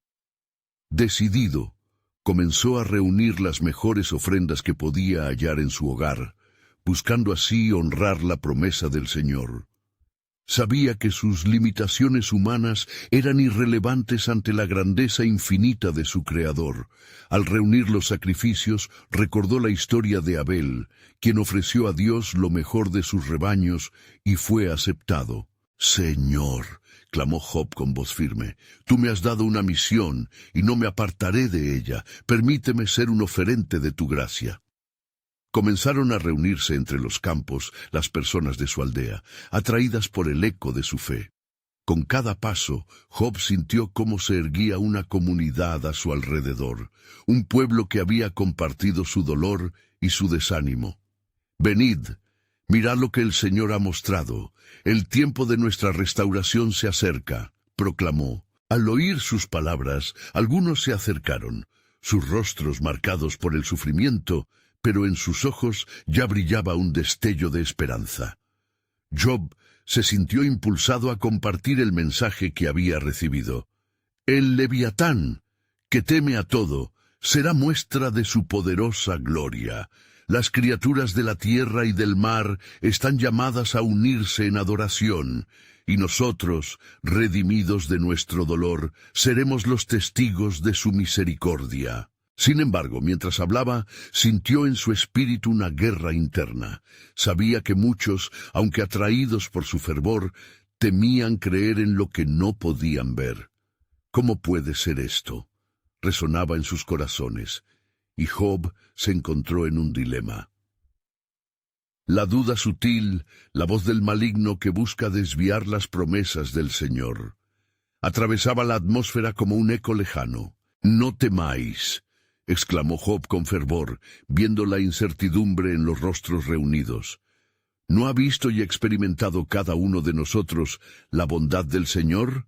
Decidido, comenzó a reunir las mejores ofrendas que podía hallar en su hogar, buscando así honrar la promesa del Señor. Sabía que sus limitaciones humanas eran irrelevantes ante la grandeza infinita de su Creador. Al reunir los sacrificios, recordó la historia de Abel, quien ofreció a Dios lo mejor de sus rebaños y fue aceptado. «Señor», clamó Job con voz firme, «tú me has dado una misión y no me apartaré de ella. Permíteme ser un oferente de tu gracia». Comenzaron a reunirse entre los campos las personas de su aldea, atraídas por el eco de su fe. Con cada paso, Job sintió cómo se erguía una comunidad a su alrededor, un pueblo que había compartido su dolor y su desánimo. «Venid, mirad lo que el Señor ha mostrado. El tiempo de nuestra restauración se acerca», proclamó. Al oír sus palabras, algunos se acercaron, sus rostros marcados por el sufrimiento, pero en sus ojos ya brillaba un destello de esperanza. Job se sintió impulsado a compartir el mensaje que había recibido. «El Leviatán, que teme a todo, será muestra de su poderosa gloria. Las criaturas de la tierra y del mar están llamadas a unirse en adoración, y nosotros, redimidos de nuestro dolor, seremos los testigos de su misericordia». Sin embargo, mientras hablaba, sintió en su espíritu una guerra interna. Sabía que muchos, aunque atraídos por su fervor, temían creer en lo que no podían ver. «¿Cómo puede ser esto?», resonaba en sus corazones, y Job se encontró en un dilema. La duda sutil, la voz del maligno que busca desviar las promesas del Señor. Atravesaba la atmósfera como un eco lejano. «No temáis», exclamó Job con fervor, viendo la incertidumbre en los rostros reunidos. ¿No ha visto y experimentado cada uno de nosotros la bondad del Señor?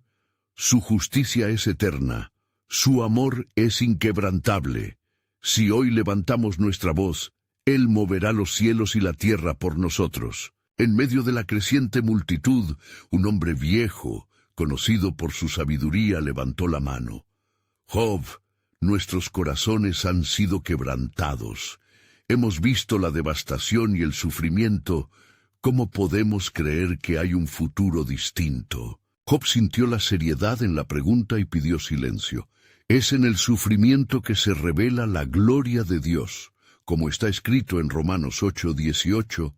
Su justicia es eterna, su amor es inquebrantable. Si hoy levantamos nuestra voz, Él moverá los cielos y la tierra por nosotros. En medio de la creciente multitud, un hombre viejo, conocido por su sabiduría, levantó la mano. «Job, nuestros corazones han sido quebrantados. Hemos visto la devastación y el sufrimiento. ¿Cómo podemos creer que hay un futuro distinto?» Job sintió la seriedad en la pregunta y pidió silencio. Es en el sufrimiento que se revela la gloria de Dios, como está escrito en Romanos 8:18,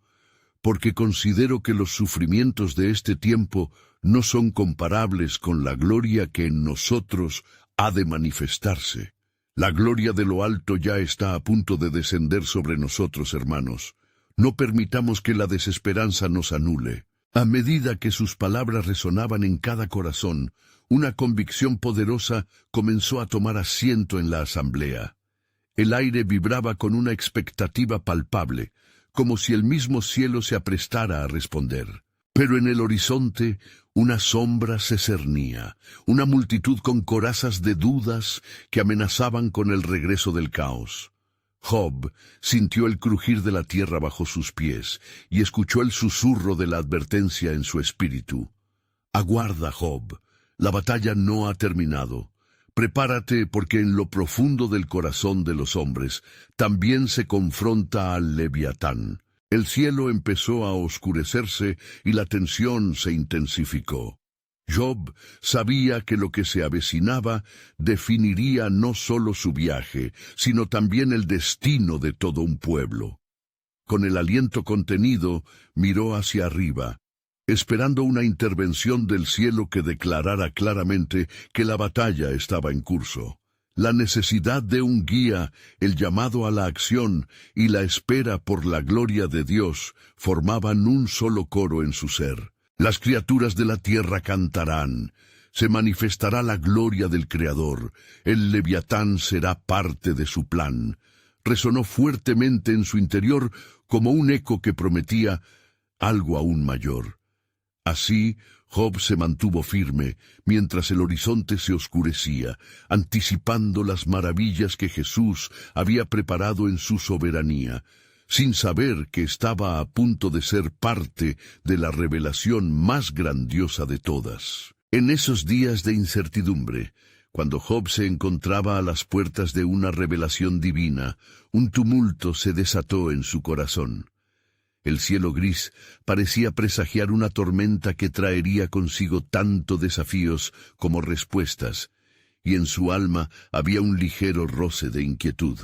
porque considero que los sufrimientos de este tiempo no son comparables con la gloria que en nosotros ha de manifestarse. La gloria de lo alto ya está a punto de descender sobre nosotros, hermanos. No permitamos que la desesperanza nos anule. A medida que sus palabras resonaban en cada corazón, una convicción poderosa comenzó a tomar asiento en la asamblea. El aire vibraba con una expectativa palpable, como si el mismo cielo se aprestara a responder. Pero en el horizonte una sombra se cernía, una multitud con corazas de dudas que amenazaban con el regreso del caos. Job sintió el crujir de la tierra bajo sus pies y escuchó el susurro de la advertencia en su espíritu. Aguarda, Job, la batalla no ha terminado. Prepárate, porque en lo profundo del corazón de los hombres también se confronta al Leviatán. El cielo empezó a oscurecerse y la tensión se intensificó. Job sabía que lo que se avecinaba definiría no solo su viaje, sino también el destino de todo un pueblo. Con el aliento contenido, miró hacia arriba, esperando una intervención del cielo que declarara claramente que la batalla estaba en curso. La necesidad de un guía, el llamado a la acción y la espera por la gloria de Dios formaban un solo coro en su ser. Las criaturas de la tierra cantarán, se manifestará la gloria del Creador, el Leviatán será parte de su plan. Resonó fuertemente en su interior como un eco que prometía algo aún mayor. Así, Job se mantuvo firme, mientras el horizonte se oscurecía, anticipando las maravillas que Jesús había preparado en su soberanía, sin saber que estaba a punto de ser parte de la revelación más grandiosa de todas. En esos días de incertidumbre, cuando Job se encontraba a las puertas de una revelación divina, un tumulto se desató en su corazón. El cielo gris parecía presagiar una tormenta que traería consigo tanto desafíos como respuestas, y en su alma había un ligero roce de inquietud.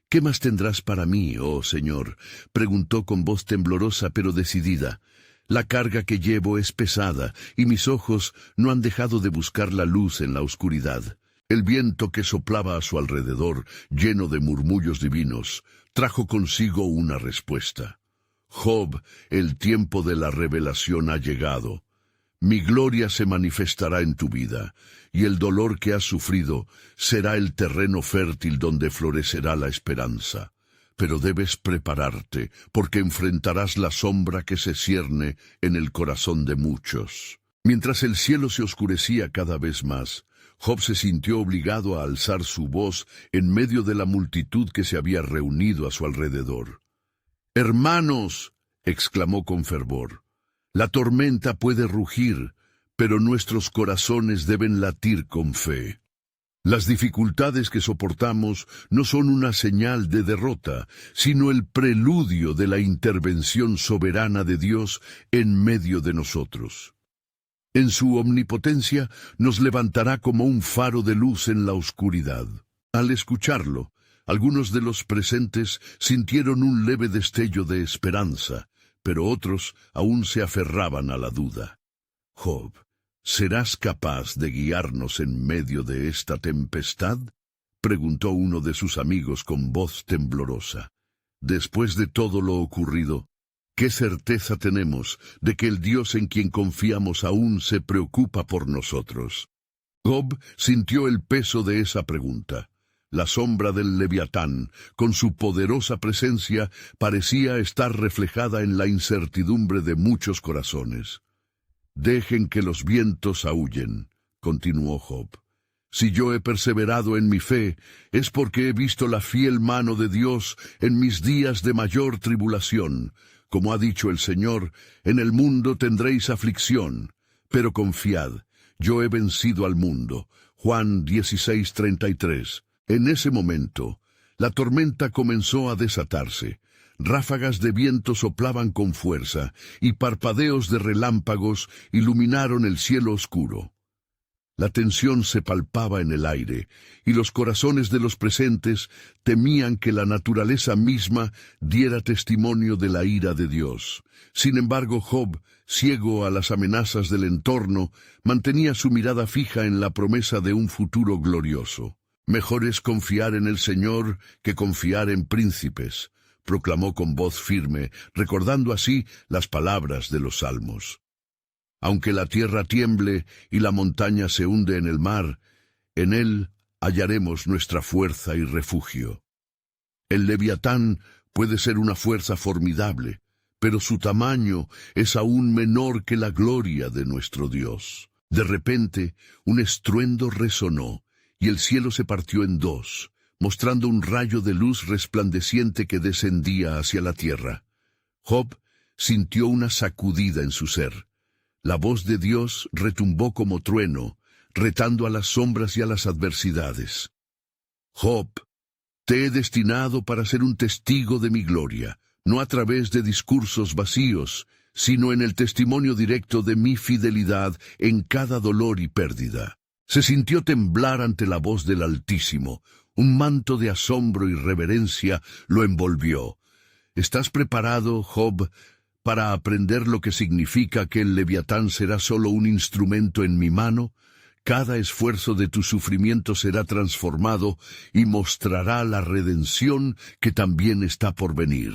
«¿Qué más tendrás para mí, oh Señor?», preguntó con voz temblorosa pero decidida. «La carga que llevo es pesada, y mis ojos no han dejado de buscar la luz en la oscuridad». El viento que soplaba a su alrededor, lleno de murmullos divinos, trajo consigo una respuesta. «Job, el tiempo de la revelación ha llegado. Mi gloria se manifestará en tu vida, y el dolor que has sufrido será el terreno fértil donde florecerá la esperanza. Pero debes prepararte, porque enfrentarás la sombra que se cierne en el corazón de muchos». Mientras el cielo se oscurecía cada vez más, Job se sintió obligado a alzar su voz en medio de la multitud que se había reunido a su alrededor. «Hermanos», exclamó con fervor, «la tormenta puede rugir, pero nuestros corazones deben latir con fe. Las dificultades que soportamos no son una señal de derrota, sino el preludio de la intervención soberana de Dios en medio de nosotros. En su omnipotencia nos levantará como un faro de luz en la oscuridad». Al escucharlo, algunos de los presentes sintieron un leve destello de esperanza, pero otros aún se aferraban a la duda. «Job, ¿serás capaz de guiarnos en medio de esta tempestad?», preguntó uno de sus amigos con voz temblorosa. «Después de todo lo ocurrido, ¿qué certeza tenemos de que el Dios en quien confiamos aún se preocupa por nosotros?». Job sintió el peso de esa pregunta. La sombra del Leviatán, con su poderosa presencia, parecía estar reflejada en la incertidumbre de muchos corazones. «Dejen que los vientos aúllen», continuó Job. «Si yo he perseverado en mi fe, es porque he visto la fiel mano de Dios en mis días de mayor tribulación. Como ha dicho el Señor, en el mundo tendréis aflicción, pero confiad, yo he vencido al mundo». Juan 16:33. En ese momento, la tormenta comenzó a desatarse. Ráfagas de viento soplaban con fuerza, y parpadeos de relámpagos iluminaron el cielo oscuro. La tensión se palpaba en el aire, y los corazones de los presentes temían que la naturaleza misma diera testimonio de la ira de Dios. Sin embargo, Job, ciego a las amenazas del entorno, mantenía su mirada fija en la promesa de un futuro glorioso. Mejor es confiar en el Señor que confiar en príncipes, proclamó con voz firme, recordando así las palabras de los Salmos. Aunque la tierra tiemble y la montaña se hunde en el mar, en él hallaremos nuestra fuerza y refugio. El Leviatán puede ser una fuerza formidable, pero su tamaño es aún menor que la gloria de nuestro Dios. De repente, un estruendo resonó, y el cielo se partió en dos, mostrando un rayo de luz resplandeciente que descendía hacia la tierra. Job sintió una sacudida en su ser. La voz de Dios retumbó como trueno, retando a las sombras y a las adversidades. Job, te he destinado para ser un testigo de mi gloria, no a través de discursos vacíos, sino en el testimonio directo de mi fidelidad en cada dolor y pérdida. Se sintió temblar ante la voz del Altísimo. Un manto de asombro y reverencia lo envolvió. ¿Estás preparado, Job, para aprender lo que significa que el Leviatán será solo un instrumento en mi mano? Cada esfuerzo de tu sufrimiento será transformado y mostrará la redención que también está por venir.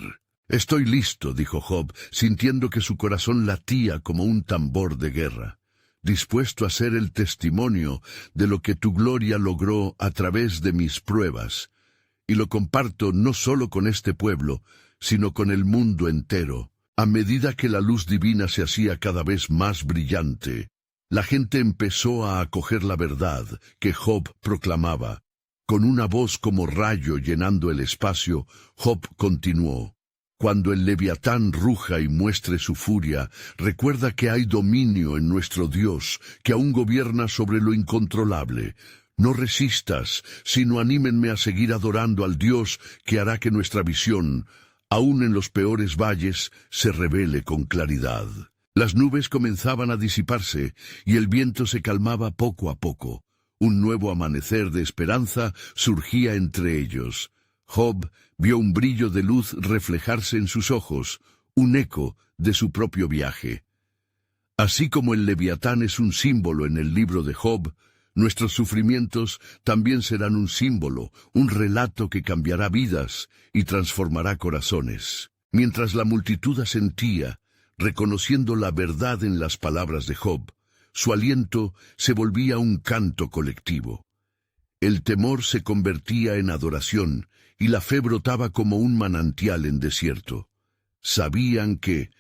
Estoy listo, dijo Job, sintiendo que su corazón latía como un tambor de guerra, dispuesto a ser el testimonio de lo que tu gloria logró a través de mis pruebas, y lo comparto no solo con este pueblo, sino con el mundo entero. A medida que la luz divina se hacía cada vez más brillante, la gente empezó a acoger la verdad que Job proclamaba. Con una voz como rayo llenando el espacio, Job continuó: Cuando el Leviatán ruja y muestre su furia, recuerda que hay dominio en nuestro Dios, que aún gobierna sobre lo incontrolable. No resistas, sino anímenme a seguir adorando al Dios que hará que nuestra visión, aún en los peores valles, se revele con claridad. Las nubes comenzaban a disiparse y el viento se calmaba poco a poco. Un nuevo amanecer de esperanza surgía entre ellos. Job vio un brillo de luz reflejarse en sus ojos, un eco de su propio viaje. Así como el Leviatán es un símbolo en el libro de Job, nuestros sufrimientos también serán un símbolo, un relato que cambiará vidas y transformará corazones. Mientras la multitud asentía, reconociendo la verdad en las palabras de Job, su aliento se volvía un canto colectivo. El temor se convertía en adoración, y la fe brotaba como un manantial en desierto. Sabían que,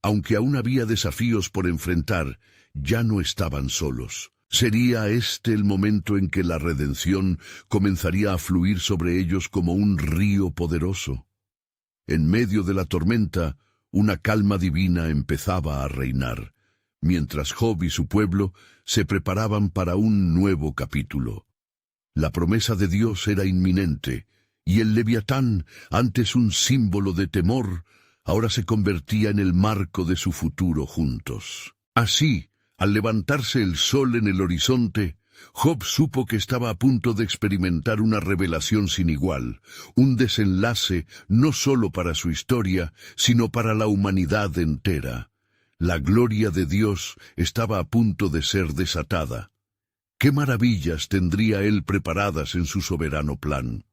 aunque aún había desafíos por enfrentar, ya no estaban solos. Sería este el momento en que la redención comenzaría a fluir sobre ellos como un río poderoso. En medio de la tormenta, una calma divina empezaba a reinar, mientras Job y su pueblo se preparaban para un nuevo capítulo. La promesa de Dios era inminente, y el Leviatán, antes un símbolo de temor, ahora se convertía en el marco de su futuro juntos. Así, al levantarse el sol en el horizonte, Job supo que estaba a punto de experimentar una revelación sin igual, un desenlace no solo para su historia, sino para la humanidad entera. La gloria de Dios estaba a punto de ser desatada. ¿Qué maravillas tendría él preparadas en su soberano plan?